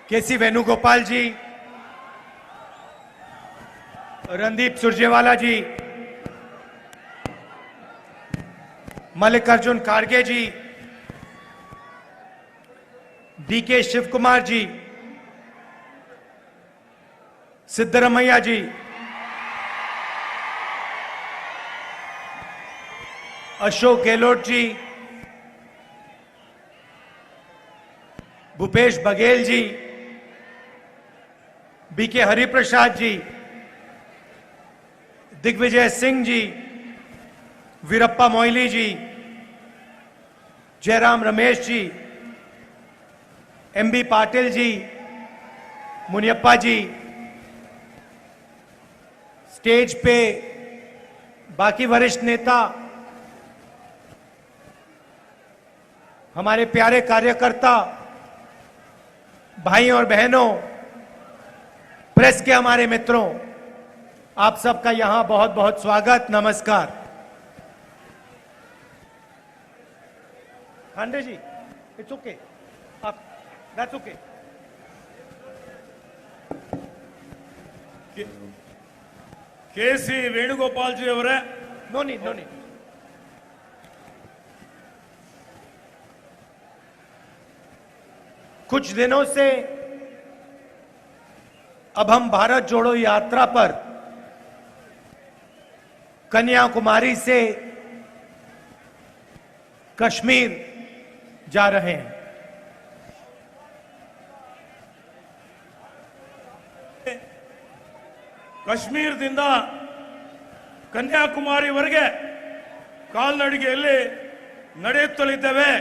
केसी वेणुगोपाल जी, रणदीप सुरजेवाला जी, मल्लिकार्जुन खड़गे जी, डीके शिव कुमार जी, सिद्धरमैया जी, अशोक गहलोत जी, भूपेश बघेल जी, बीके हरिप्रसाद जी, दिग्विजय सिंह जी, वीरप्पा मोइली जी, जयराम रमेश जी, एमबी पाटिल जी, मुनियप्पा जी, स्टेज पे बाकी वरिष्ठ नेता, हमारे प्यारे कार्यकर्ता, भाई और बहनों, प्रेस के हमारे मित्रों, आप सबका यहां बहुत बहुत स्वागत, नमस्कार। पांडे जी, इट्स ओके, आप दैट्स ओके। केसी वेणुगोपाल जी ಅವರೇ, नो नीड, नो नीड। कुछ दिनों से अब हम भारत जोड़ो यात्रा पर कन्याकुमारी से कश्मीर जा रहे हैं। ಕಾಶ್ಮೀರದಿಂದ ಕನ್ಯಾಕುಮಾರಿವರೆಗೆ ಕಾಲ್ನಡಿಗೆಯಲ್ಲಿ ನಡೆಯುತ್ತಲಿದ್ದೇವೆ।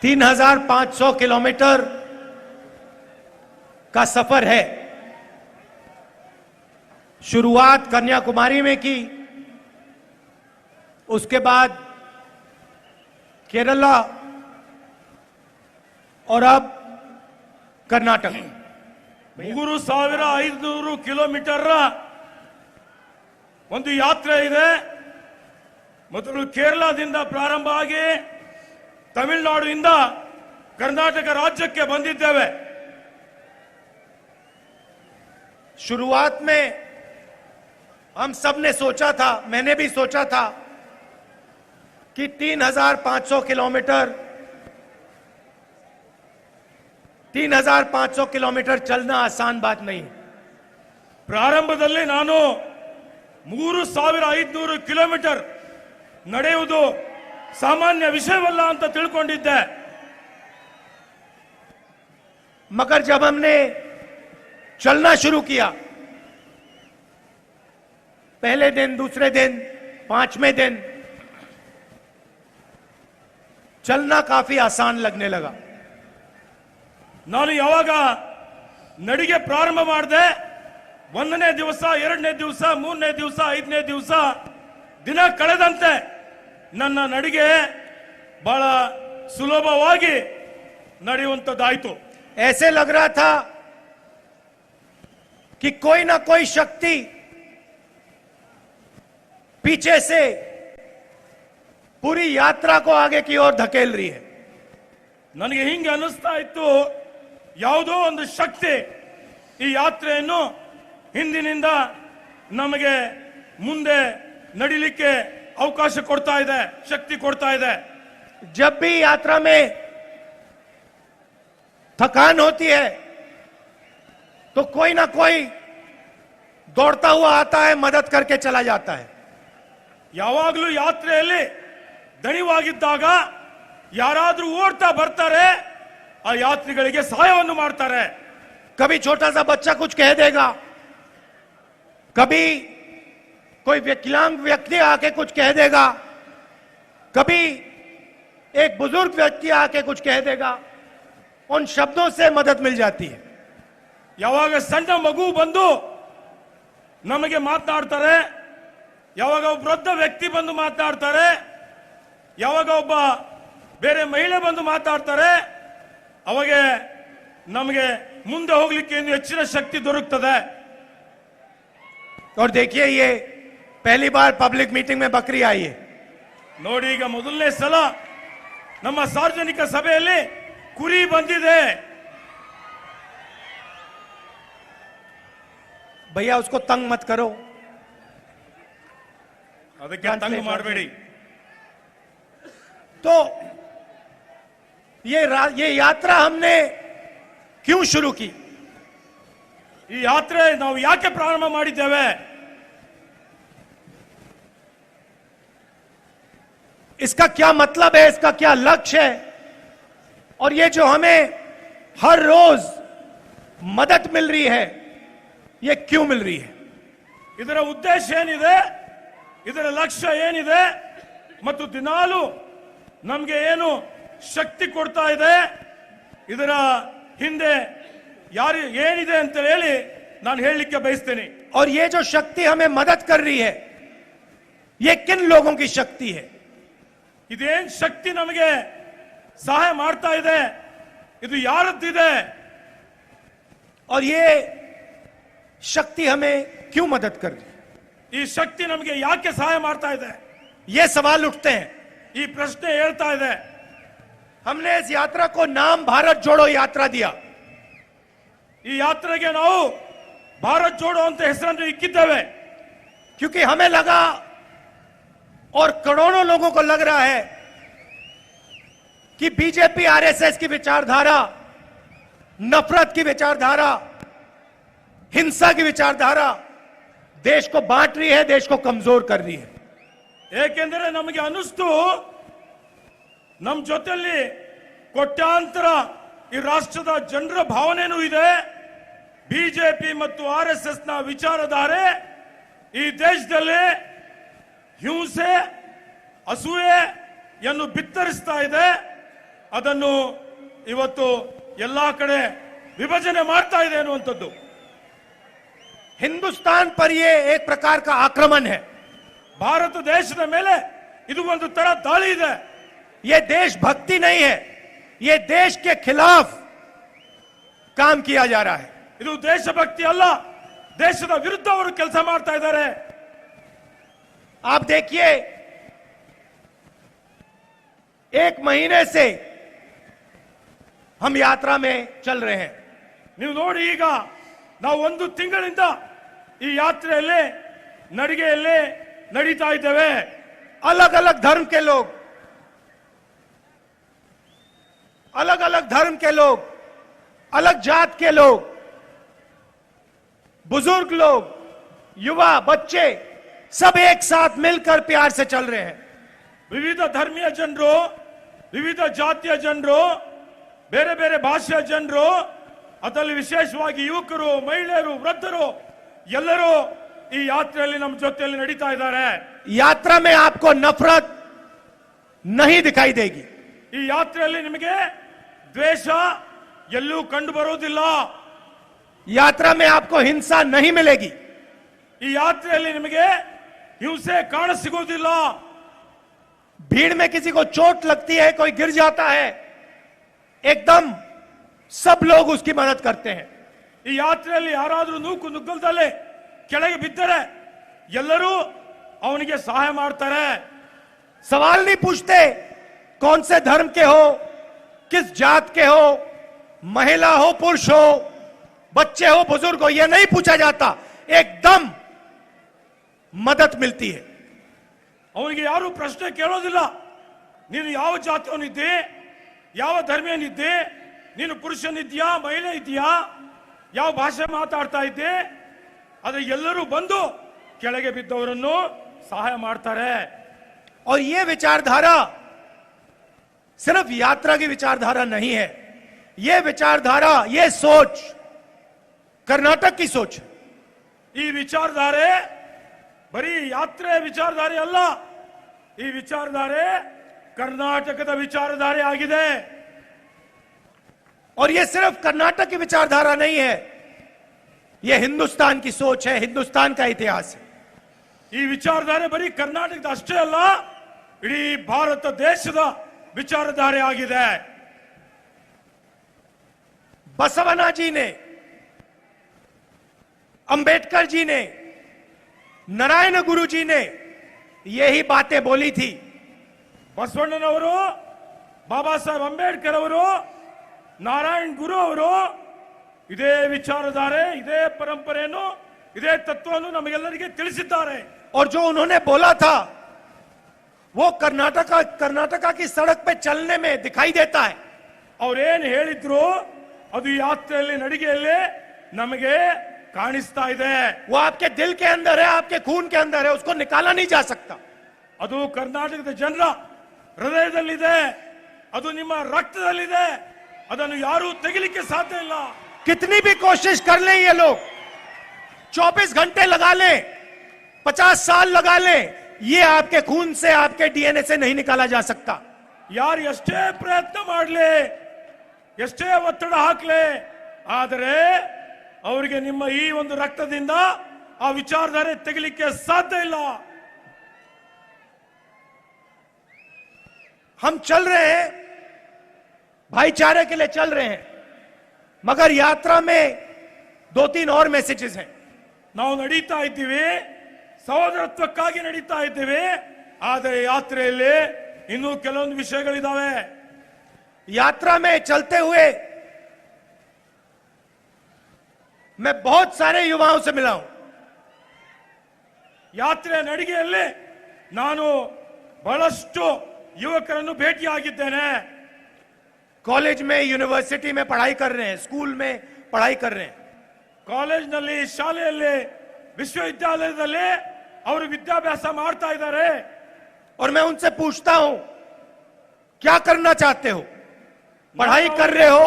3,500 किलोमीटर का सफर है। शुरुआत कन्याकुमारी में की, उसके बाद केरला और अब कर्नाटक। 3,500 ಕಿಲೋಮೀಟರ್ ಒಂದು ಯಾತ್ರೆ ಇದೆ। ಮೊದಲು ಕೇರಳದಿಂದ ಪ್ರಾರಂಭ ಆಗಿ ತಮಿಳುನಾಡಿನಿಂದ कर्नाटक राज्यಕ್ಕೆ ಬಂದಿದ್ದೇವೆ। शुरुआत में हम सब ने सोचा था, मैंने भी सोचा था कि 3,500 किलोमीटर 3,500 किलोमीटर चलना आसान बात नहीं। ಪ್ರಾರಂಭದಲ್ಲಿ ನಾನು 3,500 ಕಿಲೋಮೀಟರ್ ನಡೆಯುವುದು ಸಾಮಾನ್ಯ ವಿಷಯವಲ್ಲ ಅಂತ ತಿಳ್ಕೊಂಡಿದ್ದೆ। मगर जब हमने चलना शुरू किया, पहले दिन, दूसरे दिन, पांचवें दिन चलना काफी आसान लगने लगा। ನಾನು ಯಾವಾಗ ನಡಿಗೆ ಪ್ರಾರಂಭ ಮಾಡಿದೆ, 1ನೇ ದಿವಸ, 2ನೇ ದಿವಸ, 3ನೇ ದಿವಸ, 5ನೇ ದಿವಸ ದಿನ ಕಳೆದಂತೆ ನನ್ನ ನಡಿಗೆ ಬಹಳ ಸುಲಭವಾಗಿ ನಡೆಯುವಂತದ್ದಾಯಿತು। ऐसे लग रहा था कि कोई ना कोई शक्ति पीछे से पूरी यात्रा को आगे की ओर धकेल रही है। ನನಗೆ ಹಿಂಗೆ ಅನಿಸ್ತಾ ಇತ್ತು, ಯಾವುದೋ ಒಂದು ಶಕ್ತಿ ಈ ಯಾತ್ರೆಯನ್ನು ಹಿಂದಿನಿಂದ ನಮಗೆ ಮುಂದೆ ನಡಿಲಿಕ್ಕೆ ಅವಕಾಶ ಕೊಡ್ತಾ ಇದೆ, ಶಕ್ತಿ ಕೊಡ್ತಾ ಇದೆ। जब भी यात्रा में थकान होती है तो कोई ना कोई दौड़ता हुआ आता है, मदद करके चला जाता है। ಯಾವಾಗಲೂ ಯಾತ್ರೆಯಲ್ಲಿ ದಣಿವಾಗಿದ್ದಾಗ ಯಾರಾದರೂ ಓಡ್ತಾ ಬರ್ತಾರೆ, ಆ ಯಾತ್ರಿಗಳಿಗೆ ಸಹಾಯವನ್ನು ಮಾಡ್ತಾರೆ। कभी छोटा सा बच्चा कुछ कह देगा, कभी कोई विकलांग व्यक्ति आके कुछ कह देगा, कभी एक बुजुर्ग व्यक्ति आके कुछ कह देगा, उन शब्दों से मदद मिल जाती है। ಯಾವಾಗ ಸಣ್ಣ ಮಗು ಬಂದು ನಮಗೆ ಮಾತನಾಡ್ತಾರೆ, ಯಾವಾಗ ಒಬ್ಬ ವೃದ್ಧ ವ್ಯಕ್ತಿ ಬಂದು ಮಾತನಾಡ್ತಾರೆ, ಯಾವಾಗ ಒಬ್ಬ ಬೇರೆ ಮಹಿಳೆ ಬಂದು ಮಾತಾಡ್ತಾರೆ, ಅವಾಗ ನಮಗೆ ಮುಂದೆ ಹೋಗ್ಲಿಕ್ಕೆ ಹೆಚ್ಚಿನ ಶಕ್ತಿ ದೊರಕುತ್ತದೆ। और देखिए, ये पहली बार पब्लिक मीटिंग में बकरी आई है। ನೋಡಿ, ಈಗ ಮೊದಲನೇ ಸಲ ನಮ್ಮ ಸಾರ್ವಜನಿಕ ಸಭೆಯಲ್ಲಿ ಕುರಿ ಬಂದಿದೆ। भैया उसको तंग मत करो, ಅದಕ್ಕೆ ತಂಗ ಮಾಡಬೇಡಿ। तो ये यात्रा हमने क्यों शुरू की? ಈ ಯಾತ್ರೆ ನಾವು ಯಾಕೆ ಪ್ರಾರಂಭ ಮಾಡಿದ್ದೇವೆ? इसका क्या मतलब है, इसका क्या लक्ष्य है, और ये जो हमें हर रोज मदद मिल रही है, ये क्यों मिल रही है? ಇದರ ಉದ್ದೇಶ ಏನಿದೆ, ಇದರ ಲಕ್ಷ್ಯ ಏನಿದೆ, ಮತ್ತು ದಿನಾಲು ನಮಗೆ ಏನು ಶಕ್ತಿ ಕೊಡ್ತಾ ಇದೆ, ಇದರ ಹಿಂದೆ ಯಾರು ಏನಿದೆ ಅಂತ ಹೇಳಿ ನಾನು ಹೇಳಲಿಕ್ಕೆ ಬಯಸ್ತೇನೆ। और ये जो शक्ति हमें मदद कर रही है, ये किन लोगों की शक्ति है? ಇದೇನ್ ಶಕ್ತಿ ನಮಗೆ ಸಹಾಯ ಮಾಡ್ತಾ ಇದೆ, ಇದು ಯಾರದ್ದಿದೆ? और ये शक्ति हमें क्यों मदद कर रही है? ಈ ಶಕ್ತಿ ನಮಗೆ ಯಾಕೆ ಸಹಾಯ ಮಾಡ್ತಾ ಇದೆ? ये सवाल उठते हैं। ಈ ಪ್ರಶ್ನೆ ಹೇಳ್ತಾ ಇದೆ। हमने इस यात्रा को नाम भारत जोड़ो यात्रा दिया। ಈ ಯಾತ್ರೆಗೆ ನಾವು ಭಾರತ್ ಜೋಡೋ ಅಂತ ಹೆಸರನ್ನು ಇಕ್ಕಿದ್ದೇವೆ। क्योंकि हमें लगा और करोड़ों लोगों को लग रहा है कि बीजेपी आरएसएस की विचारधारा, नफरत की विचारधारा, हिंसा की विचारधारा देश को बांट रही है, देश को कमजोर कर रही है। ಏಕೆಂದರೆ ನಮಗೆ ಅನಿಸ್ತು ನಮ್ಮ ಜೊತೆಯಲ್ಲಿ ಕೋಟ್ಯಾಂತರ ಈ ರಾಷ್ಟ್ರದ ಜನರ ಭಾವನೆನೂ ಇದೆ। ಬಿಜೆಪಿ ಮತ್ತು ಆರ್ಎಸ್ಎಸ್ ನ ವಿಚಾರಧಾರೆ ಈ ದೇಶದಲ್ಲಿ ಹಿಂಸೆ, ಅಸೂಯೆಯನ್ನು ಬಿತ್ತರಿಸ್ತಾ ಇದೆ। ಅದನ್ನು ಇವತ್ತು ಎಲ್ಲಾ ಕಡೆ ವಿಭಜನೆ ಮಾಡ್ತಾ ಇದೆ ಅನ್ನುವಂಥದ್ದು। हिंदुस्तान पर यह एक प्रकार का आक्रमण है। ಭಾರತ ದೇಶದ ಮೇಲೆ ಇದು ಒಂದು ತರ ದಾಳಿ ಇದೆ। यह देशभक्ति नहीं है, यह देश के खिलाफ काम किया जा रहा है। ಇದು ದೇಶಭಕ್ತಿ ಅಲ್ಲ, ದೇಶದ ವಿರುದ್ಧ ಅವರು ಕೆಲಸ ಮಾಡ್ತಾ ಇದ್ದಾರೆ। आप देखिए, एक महीने से हम यात्रा में चल रहे हैं। ನೀವು ನೋಡಿ, ಈಗ ನಾವು ಒಂದು ತಿಂಗಳಿಂದ ಈ ಯಾತ್ರೆಯಲ್ಲಿ ನಡಿಗೆಯಲ್ಲಿ ನಡೀತಾ ಇದ್ದೇವೆ। अलग अलग धर्म के लोग, अलग अलग धर्म के लोग, अलग जात के लोग, बुजुर्ग लोग, युवा, बच्चे सब एक साथ मिलकर प्यार से चल रहे हैं। ವಿವಿಧ ಧರ್ಮೀಯ ಜನರು, ವಿವಿಧ ಜಾತಿಯ ಜನರು, ಬೇರೆ ಬೇರೆ ಭಾಷೆಯ ಜನರು, ಅದರಲ್ಲಿ ವಿಶೇಷವಾಗಿ ಯುವಕರು, ಮಹಿಳೆಯರು, ವೃದ್ಧರು ಎಲ್ಲರೂ ಈ ಯಾತ್ರೆಯಲ್ಲಿ ನಮ್ಮ ಜೊತೆಯಲ್ಲಿ ನಡೀತಾ ಇದ್ದಾರೆ। यात्रा में आपको नफरत नहीं दिखाई देगी। ಈ ಯಾತ್ರೆಯಲ್ಲಿ ನಿಮಗೆ ದ್ವೇಷ ಎಲ್ಲೂ ಕಂಡು ಬರುವುದಿಲ್ಲ। यात्रा में आपको हिंसा नहीं मिलेगी। ಈ ಯಾತ್ರೆಯಲ್ಲಿ ನಿಮಗೆ ಹಿಂಸೆ ಕಾಣ ಸಿಗುವುದಿಲ್ಲ। भीड़ में किसी को चोट लगती है, कोई गिर जाता है, एकदम सब लोग उसकी मदद करते हैं। ಈ ಯಾತ್ರೆಯಲ್ಲಿ ಯಾರಾದರೂ ನೂಕು ನುಗ್ಗಲ್ದಲ್ಲೇ ಕೆಳಗೆ ಬಿದ್ದರೆ ಎಲ್ಲರೂ ಅವನಿಗೆ ಸಹಾಯ ಮಾಡ್ತಾರೆ। सवाल नहीं पूछते कौन से धर्म के हो, किस जात के हो, महिला हो, पुरुष हो, बच्चे हो, बुजुर्ग हो, यह नहीं पूछा जाता। एकदम मदद मिलती है। ಅವನಿಗೆ ಯಾರು ಪ್ರಶ್ನೆ ಕೇಳೋದಿಲ್ಲ, ನೀನು ಯಾವ ಜಾತಿಯವನಿದ್ದೆ, ಯಾವ ಧರ್ಮೀಯನಿದ್ದೆ, ನೀನು ಪುರುಷನಿದ್ಯಾ, ಮಹಿಳೆ ಇದೆಯಾ, ಯಾವ ಭಾಷೆ ಮಾತಾಡ್ತಾ ಇದ್ದೆ, ಆದ್ರೆ ಎಲ್ಲರೂ ಬಂದು ಕೆಳಗೆ ಬಿದ್ದವರನ್ನು ಸಹಾಯ ಮಾಡ್ತಾರೆ। और यह विचारधारा सिर्फ यात्रा की विचारधारा नहीं है, यह विचारधारा, यह सोच कर्नाटक की सोच है। ಈ ವಿಚಾರಧಾರೆ ಬರೀ ಯಾತ್ರೆ ವಿಚಾರಧಾರೆ ಅಲ್ಲ, ಈ ವಿಚಾರಧಾರೆ ಕರ್ನಾಟಕದ ವಿಚಾರಧಾರೆ ಆಗಿದೆ। और यह सिर्फ कर्नाटक की विचारधारा नहीं है, यह हिंदुस्तान की सोच है, हिंदुस्तान का इतिहास है। ಈ ವಿಚಾರಧಾರೆ ಬರೀ ಕರ್ನಾಟಕದ ಅಷ್ಟೇ ಅಲ್ಲ, ಇಡೀ ಭಾರತ ದೇಶದ ವಿಚಾರಧಾರೆ ಆಗಿದೆ। बसवना जी ने, अंबेडकर जी ने नारायण गुरुजी ने यही बातें बोली थी। ಬಸವಣ್ಣನವರು, ಬಾಬಾ ಸಾಹೇಬ್ ಅಂಬೇಡ್ಕರ್ ಅವರು, ನಾರಾಯಣ್ ಗುರು ಅವರು ಇದೇ ವಿಚಾರಧಾರೆ, ಇದೇ ಪರಂಪರೆಯನ್ನು, ಇದೇ ತತ್ವವನ್ನು ನಮಗೆಲ್ಲರಿಗೆ ತಿಳಿಸಿದ್ದಾರೆ। और जो उन्होंने बोला था वो कर्नाटका की सड़क पे चलने में दिखाई देता है। ಅವ್ರು ಏನು ಹೇಳಿದ್ರು ಅದು ಯಾತ್ರೆಯಲ್ಲಿ, ನಡಿಗೆಯಲ್ಲಿ ನಮಗೆ ಕಾಣಿಸ್ತಾ ಇದೆ। वो आपके दिल के अंदर है, आपके खून के अंदर है, उसको निकाला नहीं जा सकता। ಅದು ಕರ್ನಾಟಕದ ಜನರ ಹೃದಯದಲ್ಲಿದೆ, ಅದು ನಿಮ್ಮ ರಕ್ತದಲ್ಲಿದೆ, ಅದನ್ನು ಯಾರೂ ತೆಗಿಲಿಕ್ಕೆ ಸಾಧ್ಯ ಇಲ್ಲ। कितनी भी कोशिश कर लें ये लोग, 24 घंटे लगा लें, 50 साल लगा लें, ये आपके खून से, आपके डीएनए से नहीं निकाला जा सकता। ಯಾರು ಎಷ್ಟೇ ಪ್ರಯತ್ನ ಮಾಡಲಿ, ಎಷ್ಟೇ ಒತ್ತಡ ಹಾಕಲಿ, ಆದರೆ ಅವರಿಗೆ ನಿಮ್ಮ ಈ ಒಂದು ರಕ್ತದಿಂದ ಆ ವಿಚಾರಧಾರೆ ತೆಗಿಲಿಕ್ಕೆ ಸಾಧ್ಯ ಇಲ್ಲ। हम चल रहे हैं, भाईचारे के लिए चल रहे हैं, मगर यात्रा में 2-3 और मैसेजेस हैं। ನಾವು ನಡೀತಾ ಇದ್ದೀವಿ, ಸಹೋದರತ್ವಕ್ಕಾಗಿ ನಡೀತಾ ಇದ್ದೀವಿ, ಆದರೆ ಯಾತ್ರೆಯಲ್ಲಿ ಇನ್ನೂ ಕೆಲವೊಂದು ವಿಷಯಗಳಿದಾವೆ। यात्रा में चलते हुए मैं बहुत सारे युवाओं से मिला हूं। ಯಾತ್ರೆ ನಡಿಗೆಯಲ್ಲಿ ನಾನು ಬಹಳಷ್ಟು ಯುವಕರನ್ನು ಭೇಟಿಯಾಗಿದ್ದೇನೆ। कॉलेज में, यूनिवर्सिटी में पढ़ाई कर रहे हैं, स्कूल में पढ़ाई कर रहे हैं। ಕಾಲೇಜ್ನಲ್ಲಿ, ಶಾಲೆಯಲ್ಲಿ, ವಿಶ್ವವಿದ್ಯಾಲಯದಲ್ಲಿ ಅವರು ವಿದ್ಯಾಭ್ಯಾಸ ಮಾಡ್ತಾ ಇದ್ದಾರೆ। और मैं उनसे पूछता हूं, क्या करना चाहते हो? पढ़ाई कर रहे हो,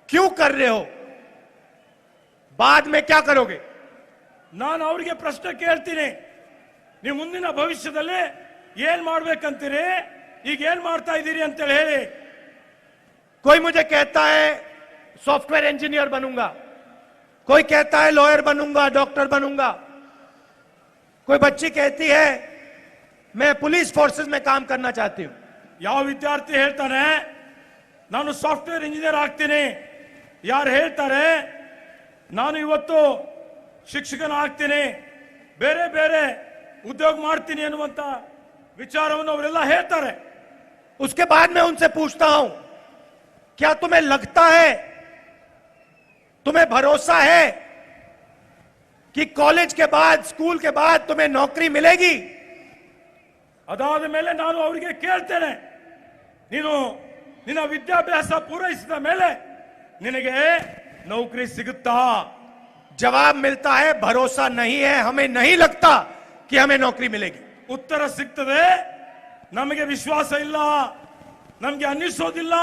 क्यों कर रहे हो, बाद में क्या करोगे? ನಾನು ಅವರಿಗೆ ಪ್ರಶ್ನೆ ಕೇಳ್ತೀನಿ, ನೀವು ಮುಂದಿನ ಭವಿಷ್ಯದಲ್ಲಿ ಏನ್ ಮಾಡ್ಬೇಕಂತೀರಿ, ಈಗ ಏನ್ ಮಾಡ್ತಾ ಇದ್ದೀರಿ ಅಂತೇಳಿ ಹೇಳಿ। कोई मुझे कहता है सॉफ्टवेयर इंजीनियर बनूंगा, कोई कहता है लॉयर बनूंगा, डॉक्टर बनूंगा, कोई बच्ची कहती है मैं पुलिस फोर्सेस में काम करना चाहती हूं। ಯಾವ ವಿದ್ಯಾರ್ಥಿ ಹೇಳ್ತಾನೆ ನಾನು ಸಾಫ್ಟ್ವೇರ್ ಇಂಜಿನಿಯರ್ ಆಗ್ತೀನಿ, ಯಾರು ಹೇಳ್ತಾರೆ ನಾನು ಇವತ್ತು ಶಿಕ್ಷಕನ ಆಗ್ತೀನಿ, ಬೇರೆ ಬೇರೆ ಉದ್ಯೋಗ ಮಾಡ್ತೀನಿ ಅನ್ನುವಂತ ವಿಚಾರವನ್ನು ಅವರೆಲ್ಲ ಹೇಳ್ತಾರೆ। उसके बाद मैं उनसे पूछता हूं, क्या तुम्हें लगता है, तुम्हें भरोसा है कि कॉलेज के बाद, स्कूल के बाद तुम्हें नौकरी मिलेगी? ಅದಾದ ಮೇಲೆ ನಾನು ಅವರಿಗೆ ಕೇಳ್ತೇನೆ, ನೀನು ನಿನ್ನ ವಿದ್ಯಾಭ್ಯಾಸ ಪೂರೈಸಿದ ಮೇಲೆ ನಿನಗೆ ನೌಕರಿ ಸಿಗುತ್ತಾ? जवाब मिलता है भरोसा नहीं है, हमें नहीं लगता कि हमें नौकरी मिलेगी। ಉತ್ತರ ಸಿಗ್ತದೆ, ನಮಗೆ ವಿಶ್ವಾಸ ಇಲ್ಲ, ನಮಗೆ ಅನ್ನಿಸೋದಿಲ್ಲ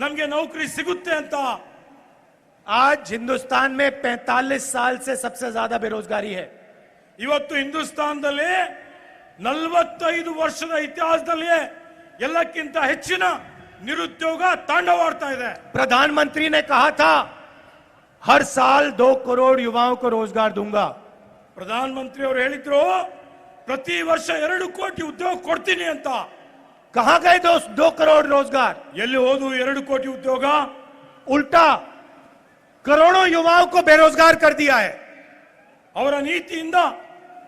ನಮಗೆ ನೌಕರಿ ಸಿಗುತ್ತೆ ಅಂತ। आज हिंदुस्तान में 45 साल से सबसे ज्यादा बेरोजगारी है। ಇವತ್ತು ಹಿಂದೂಸ್ತಾನದಲ್ಲಿ 45 ವರ್ಷದ ಇತಿಹಾಸದಲ್ಲಿ ಎಲ್ಲಕ್ಕಿಂತ ಹೆಚ್ಚಿನ ನಿರುದ್ಯೋಗ ತಾಂಡವಾಡ್ತಾ ಇದೆ। प्रधानमंत्री ने कहा था हर साल 2 करोड़ युवाओं को रोजगार दूंगा। ಪ್ರಧಾನಮಂತ್ರಿ ಅವರು ಹೇಳಿದ್ರು ಪ್ರತಿ ವರ್ಷ 2 ಕೋಟಿ ಉದ್ಯೋಗ ಕೊಡ್ತೀನಿ ಅಂತ। कहां गए 2 करोड़ रोजगार? ಎಲ್ಲಿ ಹೋದು 2 ಕೋಟಿ ಉದ್ಯೋಗ? उल्टा करोड़ों युवाओं को बेरोजगार कर दिया है। ಅವರ ನೀತಿಯಿಂದ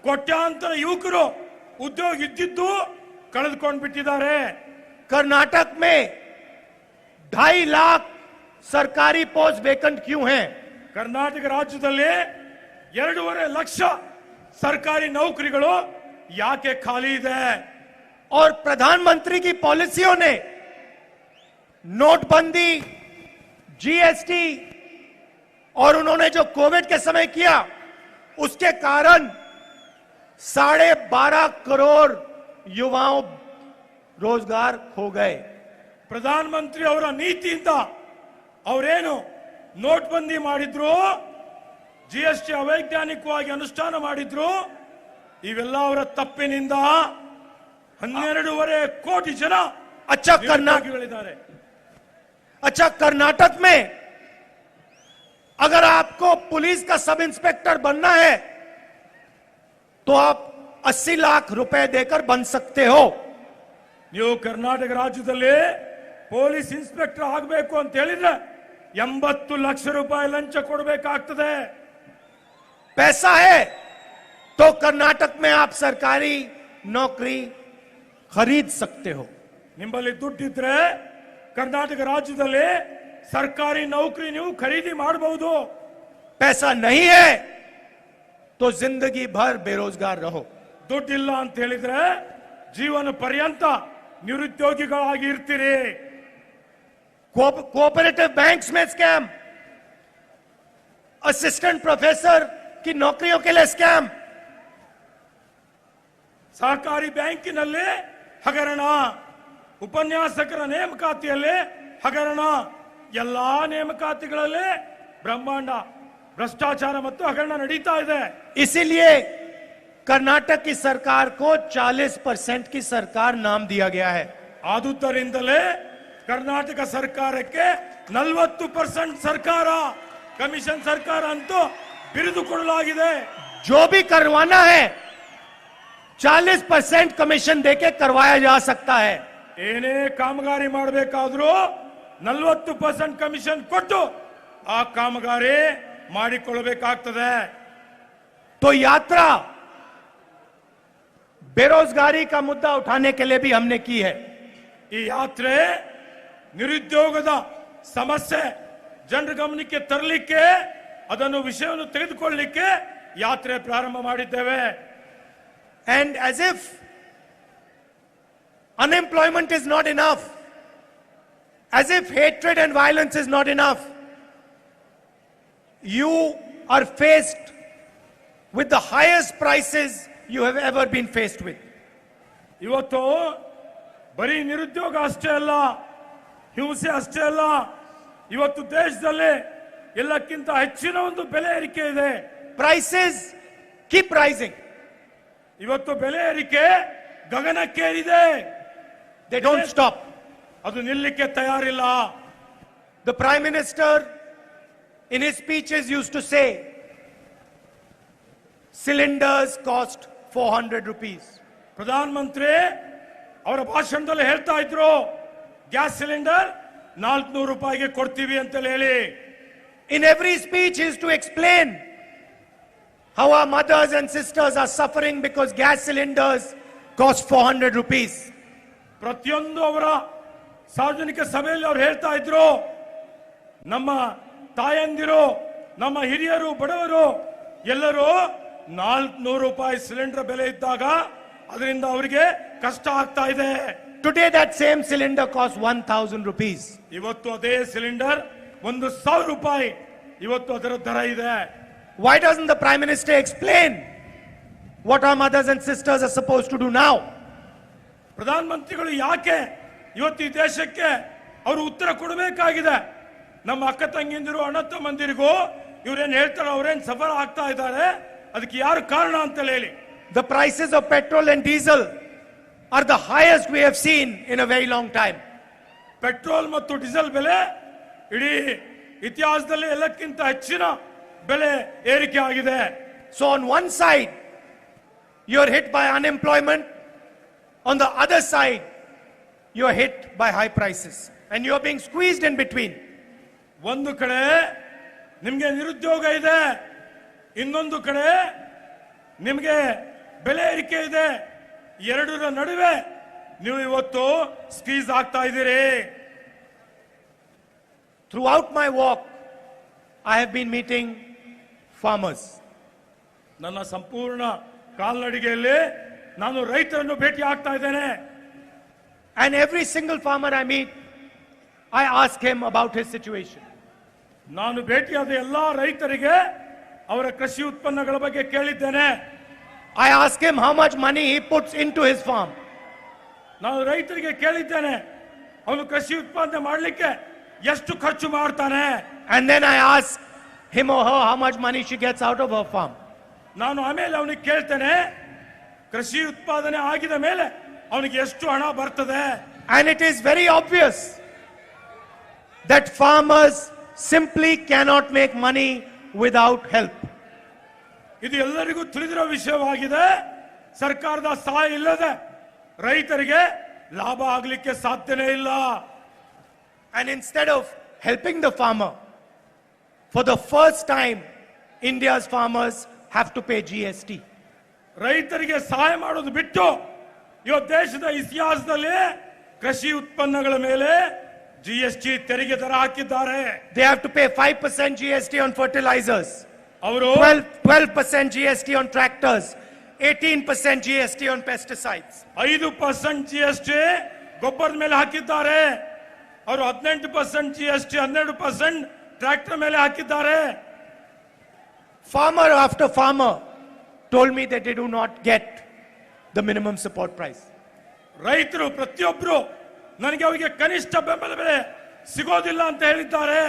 ಕೋಟ್ಯಾಂತರ ಯುವಕರು ಉದ್ಯೋಗ ಇದ್ದಿದ್ದು ಕಳೆದುಕೊಂಡು ಬಿಟ್ಟಿದ್ದಾರೆ। कर्नाटक में 2.5 लाख सरकारी पोस्ट वेकेंट क्यों हैं? ಕರ್ನಾಟಕ ರಾಜ್ಯದಲ್ಲಿ 2.5 ಲಕ್ಷ ಸರ್ಕಾರಿ ನೌಕರಿಗಳು ಯಾಕೆ ಖಾಲಿ ಇದೆ? और प्रधानमंत्री की पॉलिसियों ने, नोटबंदी, जीएसटी और उन्होंने जो कोविड के समय किया, उसके कारण 12.5 करोड़ युवाओं रोजगार खो गए। ಪ್ರಧಾನಮಂತ್ರಿ ಅವರ ನೀತಿಯಿಂದ ಅವರೇನು ನೋಟ್ಬಂದಿ ಮಾಡಿದ್ರು, ಜಿಎಸ್ಟಿ ಅವೈಜ್ಞಾನಿಕವಾಗಿ ಅನುಷ್ಠಾನ ಮಾಡಿದ್ರು, ಇವೆಲ್ಲ ಅವರ ತಪ್ಪಿನಿಂದ 12.5 ಕೋಟಿ ಜನ अच्छा कर्नाटक में अगर आपको पुलिस का सब इंस्पेक्टर बनना है तो आप 80 लाख रुपए देकर बन सकते हो। ನೀವು ಕರ್ನಾಟಕ ರಾಜ್ಯದಲ್ಲಿ ಪೊಲೀಸ್ ಇನ್ಸ್ಪೆಕ್ಟರ್ ಆಗಬೇಕು ಅಂತ ಹೇಳಿದ್ರೆ 80 ಲಕ್ಷ ರೂಪಾಯಿ ಲಂಚ ಕೊಡಬೇಕಾಗ್ತದೆ। पैसा है तो कर्नाटक में आप सरकारी नौकरी खरीद सकते हो। ನಿಮ್ಮಲ್ಲಿ ದುಡ್ಡಿದ್ರೆ ಕರ್ನಾಟಕ ರಾಜ್ಯದಲ್ಲಿ ಸರ್ಕಾರಿ ನೌಕರಿ ನೀವು ಖರೀದಿ ಮಾಡಬಹುದು। पैसा नहीं है तो जिंदगी भर बेरोजगार रहो। ದುಡ್ಡಿಲ್ಲ ಅಂತ ಹೇಳಿದ್ರೆ ಜೀವನ ಪರ್ಯಂತ ನಿರುದ್ಯೋಗಿಗಳಾಗಿ ಇರ್ತೀರಿ। कोऑपरेटिव बैंक्स में स्कैम, असिस्टेंट प्रोफेसर की नौकरियों के लिए स्कैम, ಸಹಕಾರಿ ಬ್ಯಾಂಕಿನಲ್ಲಿ ಹಗರಣ, ಉಪನ್ಯಾಸಕರ ನೇಮಕಾತಿಯಲ್ಲಿ ಹಗರಣ, ಎಲ್ಲಾ ನೇಮಕಾತಿಗಳಲ್ಲಿ ಬ್ರಹ್ಮಾಂಡ ಭ್ರಷ್ಟಾಚಾರ ಮತ್ತು ಹಗರಣ ನಡೀತಾ ಇದೆ। इसीलिए कर्नाटक की सरकार को 40% की सरकार नाम दिया गया है। ಆದುದರಿಂದಲೇ ಕರ್ನಾಟಕ ಸರ್ಕಾರಕ್ಕೆ 40% ಸರ್ಕಾರ, ಕಮಿಷನ್ ಸರ್ಕಾರ ಅಂತೂ ಬಿರುದು ಕೊಡಲಾಗಿದೆ। जो भी करवाना है 40% कमीशन देके करवाया जा सकता है। ಏನೇ ಕಾಮಗಾರಿ ಮಾಡಬೇಕಾದ್ರೂ 40% ಕಮಿಷನ್ ಕೊಟ್ಟು ಆ ಕಾಮಗಾರಿ ಮಾಡಿಕೊಳ್ಳಬೇಕಾಗ್ತದೆ। तो यात्रा बेरोजगारी का मुद्दा उठाने के लिए भी हमने की है। ಈ ಯಾತ್ರೆ ನಿರುದ್ಯೋಗದ ಸಮಸ್ಯೆ ಜನರ ಗಮನಕ್ಕೆ ತರಲಿಕ್ಕೆ, ಅದನ್ನು ವಿಷಯವನ್ನು ತೆಗೆದುಕೊಳ್ಳಲಿಕ್ಕೆ ಯಾತ್ರೆ ಪ್ರಾರಂಭ ಮಾಡಿದ್ದೇವೆ। And as if unemployment is not enough, as if hatred and violence is not enough, you are faced with the highest prices you have ever been faced with. ಇವತ್ತು ಬರೀ ನಿರುದ್ಯೋಗ ಅಷ್ಟೇ ಅಲ್ಲ, ಹಿಂಸೆ ಅಷ್ಟೇ ಅಲ್ಲ, ಇವತ್ತು ದೇಶದಲ್ಲಿ ಎಲ್ಲಕ್ಕಿಂತ ಹೆಚ್ಚಿನ ಒಂದು ಬೆಲೆ ಏರಿಕೆ ಇದೆ। Prices keep rising. ಇವತ್ತು ಬೆಲೆ ಏರಿಕೆ ಗಗನಕ್ಕೇರಿದೆ, They don't stop. ಅದು ನಿಲ್ಲಕ್ಕೆ ತಯಾರಿಲ್ಲ। The Prime Minister in his speeches used to say, cylinders cost 400 rupees. Pradhan Mantri ಅವರ ಭಾಷಣದಲ್ಲಿ ಹೇಳ್ತಾ ಇದ್ರು, ಗ್ಯಾಸ್ ಸಿಲಿಂಡರ್ 400 ರೂಪಾಯಿಗೆ ಕೊಡ್ತೀವಿ ಅಂತ ಹೇಳಿ। In every speech he used to explain how our mothers and sisters are suffering because gas cylinders cost 400 rupees. ಪ್ರತಿಯೊಂದು ಅವರ ಸಾರ್ವಜನಿಕ ಸಭೆಯಲ್ಲಿ ಅವರು ಹೇಳ್ತಾ ಇದ್ರು, ನಮ್ಮ ತಾಯಂದಿರು, ನಮ್ಮ ಹಿರಿಯರು, ಬಡವರು ಎಲ್ಲರೂ 400 ರೂಪಾಯಿ ಸಿಲಿಂಡರ್ ಬೆಲೆ ಇದ್ದಾಗ ಅದರಿಂದ ಅವರಿಗೆ ಕಷ್ಟ ಆಗ್ತಾ ಇದೆ। Today that same cylinder costs 1000 rupees. ಇವತ್ತು ಅದೇ ಸಿಲಿಂಡರ್ 1000 ರೂಪಾಯಿ ಇವತ್ತು ಅದರ ದರ ಇದೆ। Why doesn't the Prime Minister explain what our mothers and sisters are supposed to do now? ಪ್ರಧಾನ ಮಂತ್ರಿಗಳು ಯಾಕೆ ಇವತ್ತು ಈ ದೇಶಕ್ಕೆ ಅವರು ಉತ್ತರ ಕೊಡಬೇಕಾಗಿದೆ? ನಮ್ಮ ಅಕ್ಕ ತಂಗಿಂದಿರು, ಅಣ್ಣ ತಮ್ಮಂದಿರಿಗೂ ಇವ್ರೇನ್ ಹೇಳ್ತಾರೆ, ಅವ್ರೇನ್ ಸಫರ್ ಆಗ್ತಾ ಇದ್ದಾರೆ, ಅದಕ್ಕೆ ಯಾರು ಕಾರಣ ಅಂತ ಹೇಳಿ। The prices of petrol and diesel are the highest we have seen in a very long time. Petrol ಮತ್ತು ಡೀಸೆಲ್ ಬೆಲೆ ಇಡೀ ಇತಿಹಾಸದಲ್ಲಿ ಎಲ್ಲಕ್ಕಿಂತ ಹೆಚ್ಚಿನ ಬೆಲೆ ಏರಿಕೆ ಆಗಿದೆ। So on one side you're hit by unemployment, on the other side you're hit by high prices and you're being squeezed in between. ಒಂದು ಕಡೆ ನಿಮಗೆ ನಿರುದ್ಯೋಗ ಇದೆ, ಇನ್ನೊಂದು ಕಡೆ ನಿಮಗೆ ಬೆಲೆ ಏರಿಕೆ ಇದೆ, ಎರಡರ ನಡುವೆ ನೀವು ಇವತ್ತು ಸ್ಕ್ವೀಸ್ ಆಗ್ತಾ ಇದ್ದೀರಿ। Throughout my walk I have been meeting farmers. ನನ್ನ ಸಂಪೂರ್ಣ ಕಾಲ್ನಡಿಗೆಯಲ್ಲಿ ನಾನು ರೈತರನ್ನು ಭೇಟಿ ಆಗ್ತಾ ಇದ್ದೇನೆ। And every single farmer I meet, I ask him about his situation. ನಾನು ಭೇಟಿಯಾದ ಎಲ್ಲಾ ರೈತರಿಗೆ ಅವರ ಕೃಷಿ ಉತ್ಪನ್ನಗಳ ಬಗ್ಗೆ ಕೇಳಿದ್ದೇನೆ। I ask him how much money he puts into his farm. ನಾನು ರೈತರಿಗೆ ಕೇಳಿದ್ದೇನೆ, ಅವನು ಕೃಷಿ ಉತ್ಪಾದನೆ ಮಾಡಲಿಕ್ಕೆ ಎಷ್ಟು ಖರ್ಚು ಮಾಡ್ತಾನೆ। And then I ask him or her how much money she gets out of her farm. ನಾನು ಆಮೇಲೆ ಅವನಿಗೆ ಕೇಳ್ತೇನೆ, ಕೃಷಿ ಉತ್ಪಾದನೆ ಆಗಿದ ಮೇಲೆ ಅವನಿಗೆ ಎಷ್ಟು ಹಣ ಬರ್ತದೆ। And it is very obvious that farmers simply cannot make money without help. ಇದು ಎಲ್ಲರಿಗೂ ತಿಳಿದಿರೋ ವಿಷಯವಾಗಿದೆ। ಸರ್ಕಾರದ ಸಹಾಯ ಇಲ್ಲದೆ ರೈತರಿಗೆ ಲಾಭ ಆಗಲಿಕ್ಕೆ ಸಾಧ್ಯನೇ ಇಲ್ಲ। And instead of helping the farmer, for the first time India's farmers have to pay GST. ರೈತರಿಗೆ ಸಹಾಯ ಮಾಡೋದು ಬಿಟ್ಟು ಇವತ್ತು ದೇಶದ ಇತಿಹಾಸದಲ್ಲಿ ಕೃಷಿ ಉತ್ಪನ್ನಗಳ ಮೇಲೆ ಜಿಎಸ್ಟಿ ತೆರಿಗೆ ದರ ಹಾಕಿದ್ದಾರೆ. They have to pay 5% GST on fertilizers, ಅವರು 12% GST on tractors, 18% GST on pesticides. 5% GST ಗೊಬ್ಬರದ ಮೇಲೆ ಹಾಕಿದ್ದಾರೆ. ಅವರು 18% GST 12% ಟ್ರ್ಯಾಕ್ಟರ್ ಮೇಲೆ ಹಾಕಿದ್ದಾರೆ. Farmer after farmer told me that they do not get the minimum support price. ರೈತರು ಪ್ರತಿಯೊಬ್ಬರು ನನಗೆ ಅವರಿಗೆ ಕನಿಷ್ಠ ಬೆಂಬಲ ಬೆಲೆ ಸಿಗೋದಿಲ್ಲ ಅಂತ ಹೇಳಿದ್ದಾರೆ.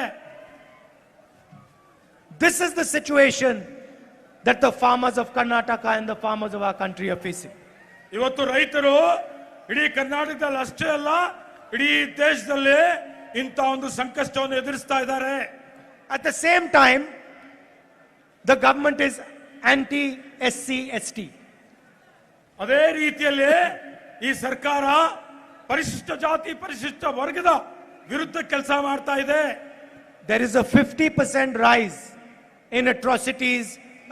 This is the situation that the farmers of Karnataka and the farmers of our country are facing. ಇವತ್ತು ರೈತರು ಇಡೀ ಕರ್ನಾಟಕದಲ್ಲಿ ಅಷ್ಟೇ ಅಲ್ಲ, ಇಡೀ ದೇಶದಲ್ಲಿ ಇಂಥ ಒಂದು ಸಂಕಷ್ಟವನ್ನು ಎದುರಿಸ್ತಾ ಇದ್ದಾರೆ. At the same time, the government is anti-SC, ST. ಅದೇ ರೀತಿಯಲ್ಲಿ ಈ ಸರ್ಕಾರ ಪರಿಶಿಷ್ಟ ಜಾತಿ ಪರಿಶಿಷ್ಟ ವರ್ಗದ ವಿರುದ್ಧ ಕೆಲಸ ಮಾಡ್ತಾ ಇದೆ. There is a 50% rise in atrocities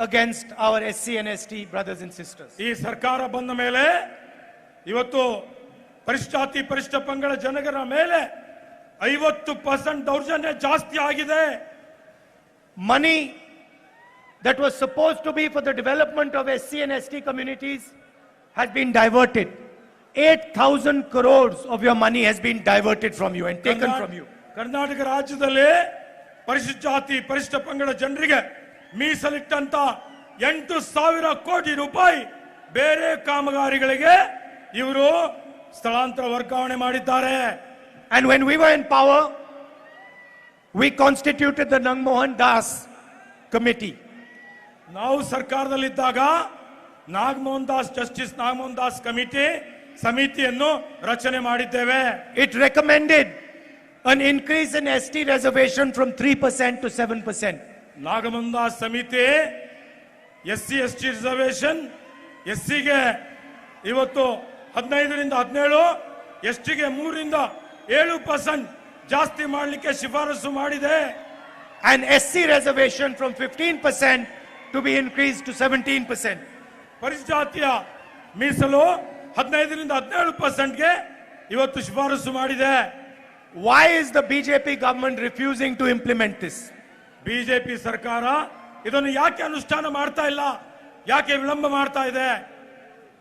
against our SC and ST brothers and sisters. ಈ ಸರ್ಕಾರ ಬಂದ ಮೇಲೆ ಇವತ್ತು ಪರಿಶಿಷ್ಟ ಜಾತಿ ಪರಿಶಿಷ್ಟ ಪಂಗಡ ಜನಗರ ಮೇಲೆ 50% ದೌರ್ಜನ್ಯ ಜಾಸ್ತಿ ಆಗಿದೆ. Money that was supposed to be for the development of SC and ST communities has been diverted. 8,000 crores of your money has been diverted from you and taken from you. Karnataka ರಾಜ್ಯದಲ್ಲಿ ಪರಿಶಿಷ್ಟ ಜಾತಿ ಪರಿಶಿಷ್ಟ ಪಂಗಡ ಜನರಿಗೆ ಮೀಸಲಿಟ್ಟಂತ 8,000 ಕೋಟಿ ರೂಪಾಯಿ ಬೇರೆ ಕಾಮಗಾರಿಗಳಿಗೆ ಇವರು ಸ್ಥಳಾಂತರ ವರ್ಗಾವಣೆ ಮಾಡಿದ್ದಾರೆ. And when we were in power, we constituted the Nangmohan Das committee. ನಾವು ಸರ್ಕಾರದಲ್ಲಿದ್ದಾಗ ನಾಗಮೋಹನ್ ದಾಸ್ ಜಸ್ಟಿಸ್ ನಾಗಮೋಹನ್ ದಾಸ್ ಸಮಿತಿಯನ್ನು ರಚನೆ ಮಾಡಿದ್ದೇವೆ. It recommended an increase in ST reservation from 3% to 7%. Nagamohan Das ಸಮಿತಿ SC ST ರಿಸರ್ವೇಶನ್ SCಗೆ ಇವತ್ತು 15ರಿಂದ 17, STಗೆ 3ರಿಂದ 7% ಜಾಸ್ತಿ ಮಾಡಲಿಕ್ಕೆ ಶಿಫಾರಸು ಮಾಡಿದೆ. And SC reservation from 15% to be increased to 17%. ಪರಿಶಿಷ್ಟ ಜಾತಿಯ ಮೀಸಲು 15ರಿಂದ 17%ಗೆ ಇವತ್ತು ಶಿಫಾರಸು ಮಾಡಿದೆ. Why is the BJP government refusing to implement this? BJP ಸರ್ಕಾರ ಇದನ್ನು ಯಾಕೆ ಅನುಷ್ಠಾನ ಮಾಡ್ತಾ ಇಲ್ಲ, ಯಾಕೆ ವಿಳಂಬ ಮಾಡ್ತಾ ಇದೆ?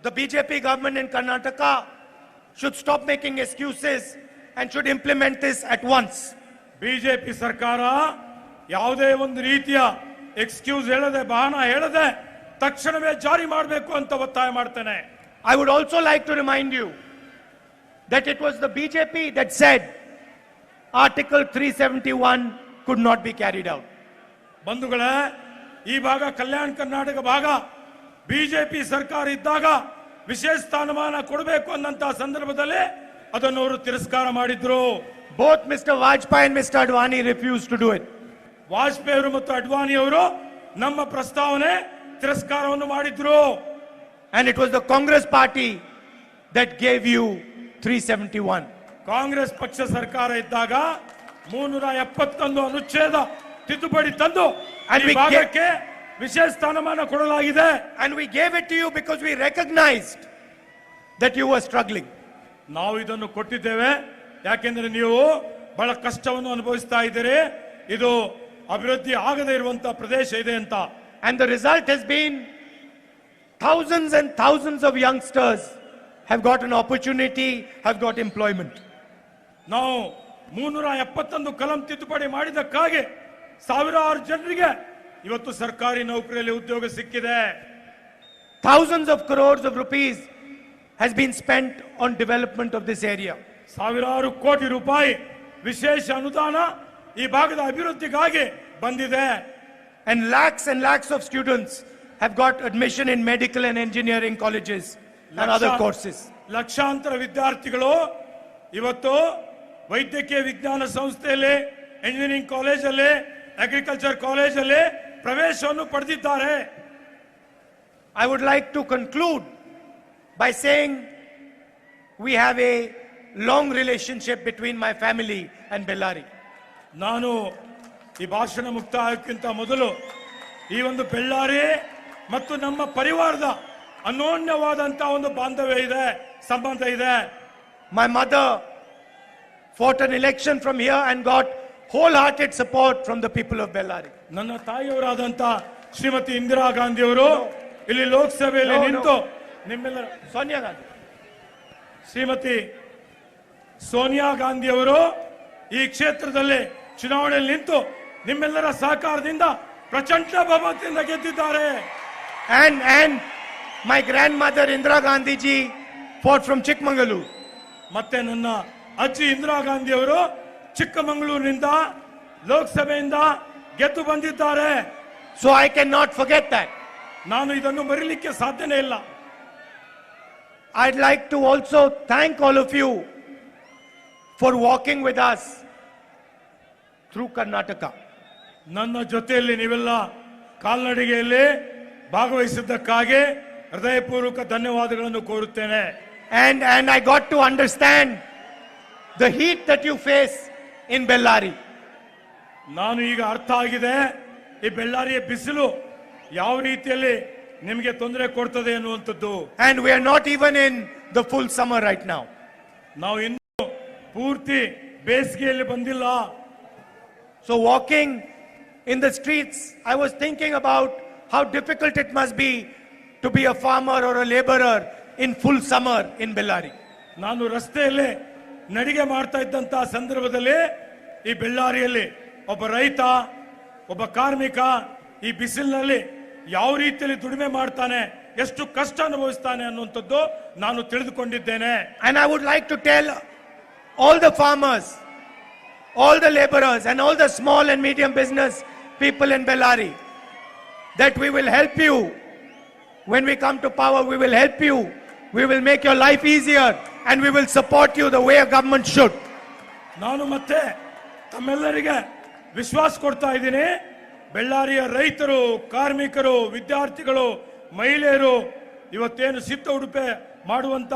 The BJP government in Karnataka should stop making excuses and should implement this at once. BJP ಸರ್ಕಾರ ಯಾವುದೇ ಒಂದು ರೀತಿಯ ಎಕ್ಸ್ಕ್ಯೂಸ್ ಹೇಳದೆ ಬಹಾನ ಹೇಳದೆ ತಕ್ಷಣವೇ ಜಾರಿ ಮಾಡಬೇಕು ಅಂತ ಒತ್ತಾಯ ಮಾಡ್ತೇನೆ. I would also like to remind you that it was the BJP that said Article 371 could not be carried out. ಬಂಧುಗಳೇ, ಈ ಭಾಗ ಕಲ್ಯಾಣ ಕರ್ನಾಟಕ ಭಾಗ ಬಿಜೆಪಿ ಸರ್ಕಾರ ಇದ್ದಾಗ ವಿಶೇಷ ಸ್ಥಾನಮಾನ ಕೊಡಬೇಕು ಅನ್ನಂತ ಸಂದರ್ಭದಲ್ಲಿ ಅದನ್ನು ಅವರು ತಿರಸ್ಕಾರ ಮಾಡಿದ್ರು. Both Mr. Vajpayee and Mr. Advani refused to do it. Vajpayee ಅವರು ಮತ್ತು ಅಡ್ವಾಣಿ ಅವರು ನಮ್ಮ ಪ್ರಸ್ತಾವನೆ ತಿರಸ್ಕಾರವನ್ನು ಮಾಡಿದ್ರು. And it was the Congress party that gave you 371. Congress ಪಕ್ಷ ಸರ್ಕಾರ ಇದ್ದಾಗ 371 ಅನುಚ್ಛೇದ ತಿದ್ದುಪಡಿ ತಂದು ಈ ಭಾಗಕ್ಕೆ ವಿಶೇಷ ಸ್ಥಾನಮಾನ ಕೊಡಲಾಗಿದೆ. And we gave it to you because we recognized that you were struggling. ನಾವು ಇದನ್ನು ಕೊಟ್ಟಿದ್ದೇವೆ ಯಾಕೆಂದ್ರೆ ನೀವು ಬಹಳ ಕಷ್ಟವನ್ನು ಅನುಭವಿಸ್ತಾ ಇದ್ದೀರಿ, ಇದು ಅಭಿವೃದ್ಧಿ ಆಗದೇ ಇರುವಂತಹ ಪ್ರದೇಶ ಇದೆ ಅಂತ. And the result has been thousands and thousands of youngsters have got an opportunity, have got employment. ನಾವು 371 ಕಲಂ ತಿದ್ದುಪಡಿ ಮಾಡಿದಕ್ಕಾಗಿ ಸಾವಿರಾರು ಜನರಿಗೆ ಇವತ್ತು ಸರ್ಕಾರಿ ನೌಕರಿಯಲ್ಲಿ ಉದ್ಯೋಗ ಸಿಕ್ಕಿದೆ. Thousands of crores of rupees has been spent on development of this area. ಸಾವಿರಾರು ಕೋಟಿ ರೂಪಾಯಿ ವಿಶೇಷ ಅನುದಾನ ಈ ಭಾಗದ ಅಭಿವೃದ್ಧಿಗಾಗಿ ಬಂದಿದೆ. And lakhs of students have got admission in medical and engineering colleges and other courses. ಲಕ್ಷಾಂತರ ವಿದ್ಯಾರ್ಥಿಗಳು ಇವತ್ತು ವೈದ್ಯಕೀಯ ವಿಜ್ಞಾನ ಸಂಸ್ಥೆಯಲ್ಲಿ, ಎಂಜಿನಿಯರಿಂಗ್ ಕಾಲೇಜಲ್ಲಿ, ಅಗ್ರಿಕಲ್ಚರ್ ಕಾಲೇಜಲ್ಲಿ ಪ್ರವೇಶವನ್ನು ಪಡೆದಿದ್ದಾರೆ. I would like to conclude by saying we have a long relationship between my family and Bellary. ನಾನು ಈ ಭಾಷಣ ಮುಕ್ತಾಯಕ್ಕಿಂತ ಮೊದಲು ಈ ಒಂದು ಬೆಳ್ಳಾರಿ ಮತ್ತು ನಮ್ಮ ಪರಿವಾರದ ಅನ್ಯೋನ್ಯವಾದಂತ ಒಂದು ಬಾಂಧವ್ಯ ಇದೆ, ಸಂಬಂಧ ಇದೆ. My mother fought an election from here and got wholehearted support from the people of Bellary. ನನ್ನ ತಾಯಿಯವರಾದಂತ ಶ್ರೀಮತಿ ಇಂದಿರಾ ಗಾಂಧಿ ಅವರು ಇಲ್ಲಿ ಲೋಕಸಭೆಯಲ್ಲಿ ನಿಂತು ನಿಮ್ಮೆಲ್ಲರ Sonia Gandhi. ಶ್ರೀಮತಿ ಸೋನಿಯಾ ಗಾಂಧಿ ಅವರು ಈ ಕ್ಷೇತ್ರದಲ್ಲಿ ಚುನಾವಣೆಯಲ್ಲಿ ನಿಂತು ನಿಮ್ಮೆಲ್ಲರ ಸಹಕಾರದಿಂದ ಪ್ರಚಂಡ ಬಹುಮತದಿಂದ ಗೆದ್ದಿದ್ದಾರೆ. And my grandmother Indira Gandhi ji fought from Chikmagalur. ಮತ್ತೆ ನನ್ನ ಅಜ್ಜಿ ಇಂದಿರಾ ಗಾಂಧಿ ಅವರು ಚಿಕ್ಕಮಗಳೂರಿನಿಂದ ಲೋಕಸಭೆಯಿಂದ ಗೆದ್ದು ಬಂದಿದ್ದಾರೆ. So I cannot forget that. ನಾನು ಇದನ್ನು ಮರೆಯಲಿಕ್ಕೆ ಸಾಧ್ಯನೇ ಇಲ್ಲ. I'd like to also thank all of you for walking with us through Karnataka. ನನ್ನ ಜೊತೆಯಲ್ಲಿ ನೀವೆಲ್ಲ ಕಾಲ್ನಡಿಗೆಯಲ್ಲಿ ಭಾಗವಹಿಸಿದ್ದಕ್ಕಾಗಿ ಹೃದಯಪೂರ್ವಕ ಧನ್ಯವಾದಗಳನ್ನು ಕೋರುತ್ತೇನೆ. And I got to understand the heat that you face in Bellary. ನಾನು ಈಗ ಅರ್ಥ ಆಗಿದೆ ಈ ಬೆಳ್ಳಾರಿಯ ಬಿಸಿಲು ಯಾವ ರೀತಿಯಲ್ಲಿ ನಿಮಗೆ ತೊಂದರೆ ಕೊಡ್ತದೆ ಅನ್ನುವಂಥದ್ದು. And we are not even in the full summer right now. ನಾವು ಇನ್ನು ಪೂರ್ತಿ ಬೇಸಿಗೆಯಲ್ಲಿ ಬಂದಿಲ್ಲ. So walking in the streets, I was thinking about how difficult it must be to be a farmer or a laborer in full summer in Bellary. ನಾನು ರಸ್ತೆಯಲ್ಲಿ ನಡಿಗೆ ಮಾಡ್ತಾ ಇದ್ದಂತ ಸಂದರ್ಭದಲ್ಲಿ ಈ ಬೆಳ್ಳಾರಿಯಲ್ಲಿ ಒಬ್ಬ ರೈತ, ಒಬ್ಬ ಕಾರ್ಮಿಕ ಈ ಬಿಸಿಲಿನಲ್ಲಿ ಯಾವ ರೀತಿಯಲ್ಲಿ ದುಡಿಮೆ ಮಾಡ್ತಾನೆ, ಎಷ್ಟು ಕಷ್ಟ ಅನುಭವಿಸ್ತಾನೆ ಅನ್ನುವಂಥದ್ದು ನಾನು ತಿಳಿದುಕೊಂಡಿದ್ದೇನೆ. And I would like to tell all the farmers, all the laborers and all the small and medium business people in Bellary that we will help you. When we come to power, we will help you. We will make your life easier and we will support you the way a government should. ನಾನು ಮತ್ತೆ ತಮ್ಮೆಲ್ಲರಿಗೆ ವಿಶ್ವಾಸ ಕೊಡ್ತಾ ಇದ್ದೀನಿ. ಬೆಳ್ಳಾರಿಯ ರೈತರು, ಕಾರ್ಮಿಕರು, ವಿದ್ಯಾರ್ಥಿಗಳು, ಮಹಿಳೆಯರು, ಇವತ್ತೇನು ಸಿದ್ಧ ಉಡುಪೆ ಮಾಡುವಂತ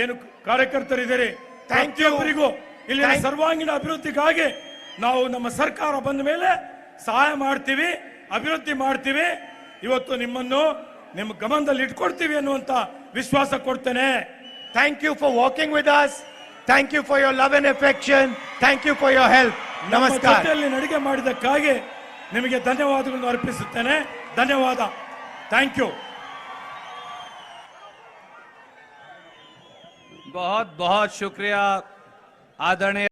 ಏನು ಕಾರ್ಯಕರ್ತರಿದ್ದೀರಿ, ಪ್ರತಿಯೊಬ್ಬರಿಗೂ ಇಲ್ಲಿನ ಸರ್ವಾಂಗೀಣ ಅಭಿವೃದ್ಧಿಗಾಗಿ ನಾವು ನಮ್ಮ ಸರ್ಕಾರ ಬಂದ ಮೇಲೆ ಸಹಾಯ ಮಾಡ್ತೀವಿ, ಅಭಿವೃದ್ಧಿ ಮಾಡ್ತೀವಿ. ಇವತ್ತು ನಿಮ್ಮನ್ನು ನಿಮ್ಮ ಗಮನದಲ್ಲಿ ಇಟ್ಕೊಡ್ತೀವಿ ಅನ್ನುವಂತ ವಿಶ್ವಾಸ ಕೊಡ್ತೇನೆ. Thank you for walking with us. Thank you for your love and affection. Thank you for your help. ನಮ್ಮ Namaskar. ಜೊತೆಯಲ್ಲಿ ನಡಿಗೆ ಮಾಡಿದ್ದಕ್ಕಾಗಿ ನಿಮಗೆ ಧನ್ಯವಾದಗಳನ್ನು ಅರ್ಪಿಸುತ್ತೇನೆ. ಧನ್ಯವಾದ. Thank you. बहुत बहुत शुक्रिया आदरणीय